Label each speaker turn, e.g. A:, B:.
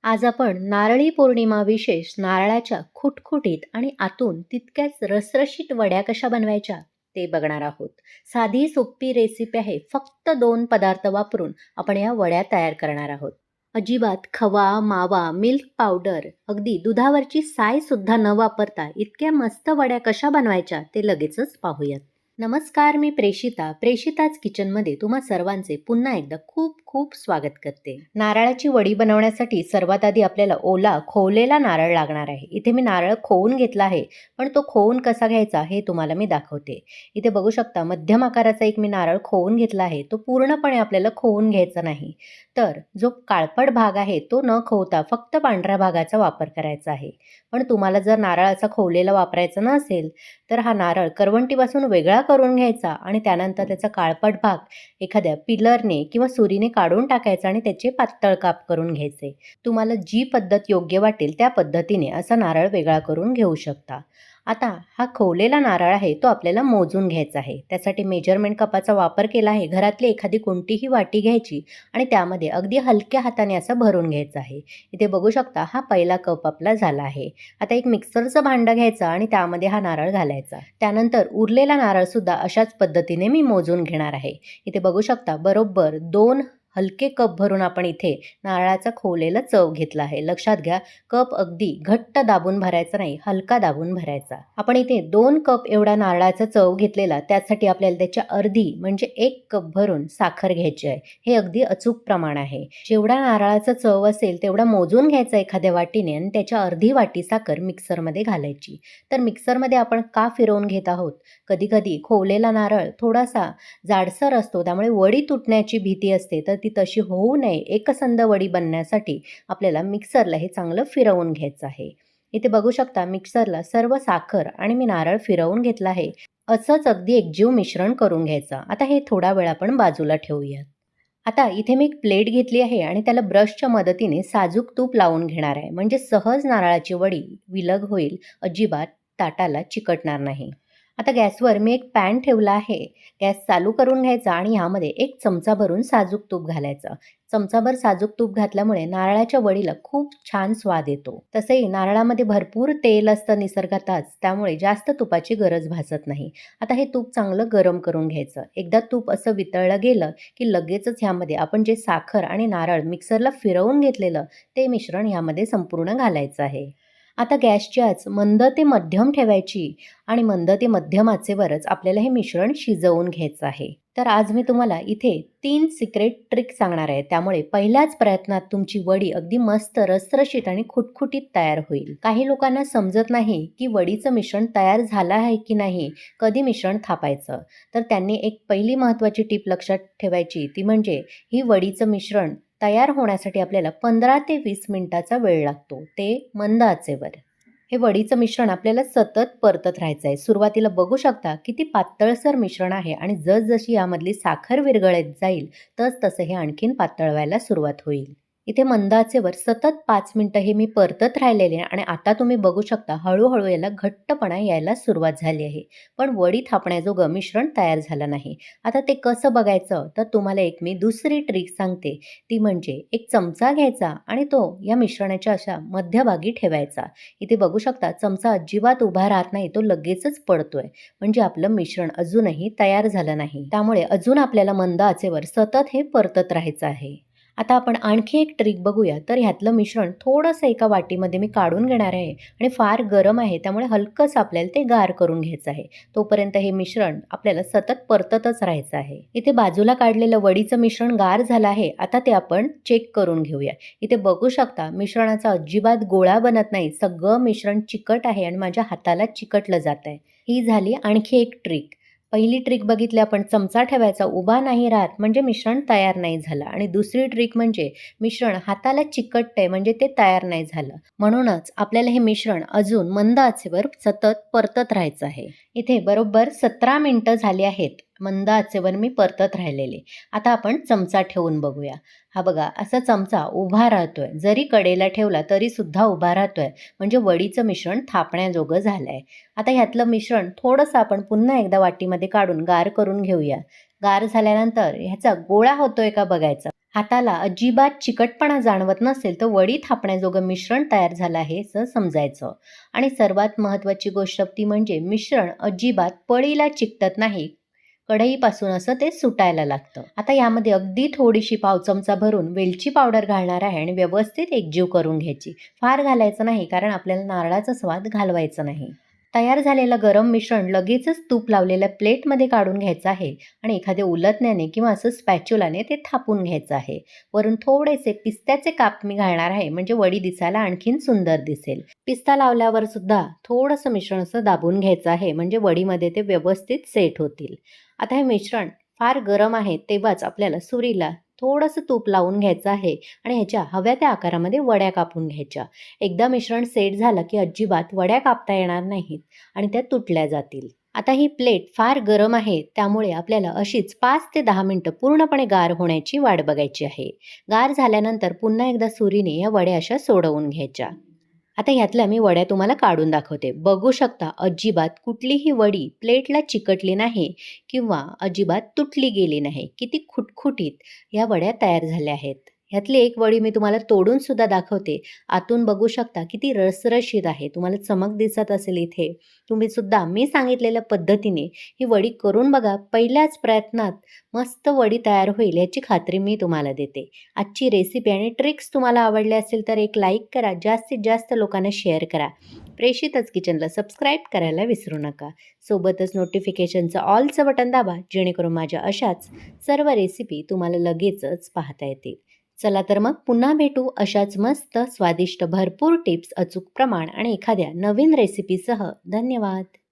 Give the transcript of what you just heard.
A: आज आपण नारळी पौर्णिमा विशेष नारळाच्या खुटखुटीत आणि आतून तितक्याच रसरशीत वड्या कशा बनवायच्या ते बघणार आहोत. साधी सोपी रेसिपी आहे. फक्त 2 पदार्थ वापरून आपण या वड्या तयार करणार आहोत. अजिबात खवा, मावा, मिल्क पावडर, अगदी दुधावरची साय सुद्धा न वापरता इतक्या मस्त वड्या कशा बनवायच्या ते लगेचच पाहूयात. नमस्कार, मी प्रेषिताच किचनमध्ये तुम्हा सर्वांचे पुन्हा एकदा खूप खूप स्वागत करते. नारळाची वडी बनवण्यासाठी सर्वात आधी आपल्याला ओला खोवलेला नारळ लागणार आहे. इथे मी नारळ खोवून घेतला आहे, पण तो खोवून कसा घ्यायचा हे तुम्हाला मी दाखवते. इथे बघू शकता मध्यम आकाराचा एक मी नारळ खोवून घेतला आहे. तो पूर्णपणे आपल्याला खोवून घ्यायचा नाही, तर जो काळपट भाग आहे तो न खोवता फक्त पांढऱ्या भागाचा वापर करायचा आहे. पण तुम्हाला जर नारळाचा खोवलेला वापरायचा नसेल तर हा नारळ करवंटीपासून वेगळा करून घ्यायचा आणि त्यानंतर त्याचा काळपट भाग एखाद्या पिलरने किंवा सुरीने काढून टाकायचा आणि त्याचे पातळ काप करून घ्यायचे. तुम्हाला जी पद्धत योग्य वाटेल त्या पद्धतीने असा नारळ वेगळा करून घेऊ शकता. आता हा खोवलेला नारळ आहे तो आपल्याला मोजून घ्यायचा आहे. त्यासाठी मेजरमेंट कपाचा वापर केला आहे. घरातली एखादी कोणतीही वाटी घ्यायची आणि त्यामध्ये अगदी हलक्या हाताने असं भरून घ्यायचं आहे. इथे बघू शकता हा पहिला कप आपला झाला आहे. आता एक मिक्सरचं भांडं घ्यायचं आणि त्यामध्ये हा नारळ घालायचा. त्यानंतर उरलेला नारळ सुद्धा अशाच पद्धतीने मी मोजून घेणार आहे. इथे बघू शकता बरोबर 2 हलके कप भरून आपण इथे नारळाचा खोवलेला चव घेतला आहे. लक्षात घ्या, कप अगदी घट्ट दाबून भरायचा नाही, हलका दाबून भरायचा. आपण इथे 2 कप एवढा नारळाचा चव घेतलेला, त्यासाठी आपल्याला त्याच्या अर्धी म्हणजे 1 कप भरून साखर घ्यायची आहे. हे अगदी अचूक प्रमाण आहे. जेवढा नारळाचा चव असेल तेवढा मोजून घ्यायचा एखाद्या वाटीने आणि त्याच्या अर्धी वाटी साखर मिक्सरमध्ये घालायची. तर मिक्सरमध्ये आपण का फिरवून घेत आहोत? कधी कधी खोवलेला नारळ थोडासा जाडसर असतो, त्यामुळे वडी तुटण्याची भीती असते. तर ती तशी होऊ नये, एकसंध वडी बनण्यासाठी आपल्याला मिक्सरला हे चांगलं फिरवून घ्यायचं आहे. इथे बघू शकता मिक्सरला सर्व साखर आणि मी नारळ फिरवून घेतला आहे. असंच अगदी एकजीव मिश्रण करून घ्यायचं. आता हे थोडा वेळ आपण बाजूला ठेवूयात. आता इथे मी एक प्लेट घेतली आहे आणि त्याला ब्रशच्या मदतीने साजूक तूप लावून घेणार आहे. म्हणजे सहज नारळाची वडी विलग होईल, अजिबात ताटाला चिकटणार नाही. आता गॅसवर मी एक पॅन ठेवला आहे. गॅस चालू करून घ्यायचा आणि ह्यामध्ये 1 चमचा भरून साजूक तूप घालायचं. चमचाभर साजूक तूप घातल्यामुळे नारळाच्या वडीला खूप छान स्वाद येतो. तसंही नारळामध्ये भरपूर तेल असतं निसर्गातच, त्यामुळे जास्त तुपाची गरज भासत नाही. आता हे तूप चांगलं गरम करून घ्यायचं. एकदा तूप असं वितळलं गेलं की लगेचच ह्यामध्ये आपण जे साखर आणि नारळ मिक्सरला फिरवून घेतलेलं ते मिश्रण ह्यामध्ये संपूर्ण घालायचं आहे. आता गॅसची आच मंद ते मध्यम ठेवायची आणि मंद ते मध्यम आचेवरच आपल्याला हे मिश्रण शिजवून घ्यायचं आहे. तर आज मी तुम्हाला इथे 3 सिक्रेट ट्रिक सांगणार आहे. त्यामुळे पहिल्याच प्रयत्नात तुमची वडी अगदी मस्त रसरशीत आणि खुटखुटीत तयार होईल. काही लोकांना समजत नाही की वडीचं मिश्रण तयार झालं आहे की नाही, कधी मिश्रण थापायचं. तर त्यांनी एक पहिली महत्त्वाची टीप लक्षात ठेवायची, ती म्हणजे ही वडीचं मिश्रण तयार होण्यासाठी आपल्याला 15 ते 20 मिनिटाचा वेळ लागतो, ते मंद आचेवर. हे वडीचं मिश्रण आपल्याला सतत परतत राहायचं आहे. सुरुवातीला बघू शकता किती पातळसर मिश्रण आहे आणि जसजशी यामधली साखर विरघळत जाईल तसं हे आणखीन पातळ व्हायला सुरुवात होईल. इथे मंद आचेवर सतत 5 मिनिटं हे मी परतत राहिलेले आणि आता तुम्ही बघू शकता हळूहळू याला घट्टपणा यायला सुरुवात झाली आहे. पण वडी थापण्याजोगं मिश्रण तयार झालं नाही. आता ते कसं बघायचं, तर तुम्हाला एक मी दुसरी ट्रिक सांगते. ती म्हणजे एक चमचा घ्यायचा आणि तो या मिश्रणाच्या अशा मध्यभागी ठेवायचा. इथे बघू शकता चमचा अजिबात उभा राहत नाही, तो लगेचच पडतोय. म्हणजे आपलं मिश्रण अजूनही तयार झालं नाही. त्यामुळे अजून आपल्याला मंद आचेवर सतत हे परतत राहायचं आहे. आता आपण आणखी एक ट्रिक बघूया. तर ह्यातलं मिश्रण थोडंसं एका वाटीमध्ये मी काढून घेणार आहे आणि फार गरम आहे, त्यामुळे हलकंसं आपल्याला ते गार करून घ्यायचं आहे. तोपर्यंत हे मिश्रण आपल्याला सतत परततच राहायचं आहे. इथे बाजूला काढलेलं वडीचं मिश्रण गार झालं आहे. आता ते आपण चेक करून घेऊया. इथे बघू शकता मिश्रणाचा अजिबात गोळा बनत नाही. सगळं मिश्रण चिकट आहे आणि माझ्या हाताला चिकटलं जात आहे. ही झाली आणखी एक ट्रिक. पहिली ट्रिक बघितली आपण, चमचा ठेवायचा उभा नाही राहत म्हणजे मिश्रण तयार नाही झालं. आणि दुसरी ट्रिक म्हणजे मिश्रण हाताला चिकटतंय म्हणजे ते तयार नाही झालं. म्हणूनच आपल्याला हे मिश्रण अजून मंद आचेवर सतत परतत राहायचं आहे. इथे बरोबर 17 मिनिटं झाली आहेत मंद आचेवर मी परतत राहिलेले. आता आपण चमचा ठेवून बघूया. हा बघा असा चमचा उभा राहतोय. जरी कडेला ठेवला तरी सुद्धा उभा राहतोय, म्हणजे वडीचं मिश्रण थापण्याजोगं झालंय. आता ह्यातलं मिश्रण थोडंसं आपण पुन्हा एकदा वाटीमध्ये काढून गार करून घेऊया. गार झाल्यानंतर ह्याचा गोळा होतोय का बघायचा. हाताला अजिबात चिकटपणा जाणवत नसेल तर वडी थापण्याजोगं मिश्रण तयार झालं आहे असं समजायचं. आणि सर्वात महत्त्वाची गोष्ट ती म्हणजे मिश्रण अजिबात पळीला चिकटत नाही. कढईपासून असं ते सुटायला लागतं. आता यामध्ये अगदी थोडीशी पाव चमचा भरून वेलची पावडर घालणार आहे आणि व्यवस्थित एकजीव करून घ्यायची. फार घालायचं नाही कारण आपल्याला नारळाचा स्वाद घालवायचा नाही. तयार झालेलं गरम मिश्रण लगेचच तूप लावलेल्या प्लेटमध्ये काढून घ्यायचं आहे आणि एखाद्या उलटण्याने किंवा असं स्पॅच्युलाने ते थापून घ्यायचं आहे. वरून थोडेसे पिस्त्याचे काप मी घालणार आहे म्हणजे वडी दिसायला आणखीन सुंदर दिसेल. पिस्ता लावल्यावर सुद्धा थोडंसं मिश्रण असं दाबून घ्यायचं आहे म्हणजे वडीमध्ये ते व्यवस्थित सेट होतील. आता हे मिश्रण फार गरम आहे तेव्हाच आपल्याला सुरीला थोडंसं तूप लावून घ्यायचं आहे आणि ह्याच्या हव्या त्या आकारामध्ये वड्या कापून घ्यायच्या. एकदा मिश्रण सेट झालं की अजिबात वड्या कापता येणार नाहीत आणि त्या तुटल्या जातील. आता ही प्लेट फार गरम आहे त्यामुळे आपल्याला अशीच 5 ते 10 मिनिटं पूर्णपणे गार होण्याची वाट बघायची आहे. गार झाल्यानंतर पुन्हा एकदा सुरीने या वड्या अशा सोडवून घ्यायच्या. आता ह्यातल्या मी वड्या तुम्हाला काढून दाखवते. बघू शकता अजिबात कुठलीही वडी प्लेटला चिकटली नाही किंवा अजिबात तुटली गेली नाही. किती खुटखुटीत ह्या वड्या तयार झाल्या आहेत. ह्यातली एक वडी मी तुम्हाला तोडून सुद्धा दाखवते. आतून बघू शकता किती रसरशीत आहे. तुम्हाला चमक दिसत असेल इथे. तुम्ही सुद्धा मी सांगितलेल्या पद्धतीने ही वडी करून बघा. पहिल्याच प्रयत्नात मस्त वडी तयार होईल याची खात्री मी तुम्हाला देते. आजची रेसिपी आणि ट्रिक्स तुम्हाला आवडल्या असेल तर एक लाईक करा. जास्तीत जास्त लोकांना शेअर करा. प्रेषितच किचनला सबस्क्राईब करायला विसरू नका. सोबतच नोटिफिकेशनचं ऑलचं बटन दाबा जेणेकरून माझ्या अशाच सर्व रेसिपी तुम्हाला लगेचच पाहता येतील. चला तर मग पुन्हा भेटू अशाच मस्त स्वादिष्ट भरपूर टिप्स, अचूक प्रमाण आणि एखाद्या नवीन रेसिपीसह. धन्यवाद.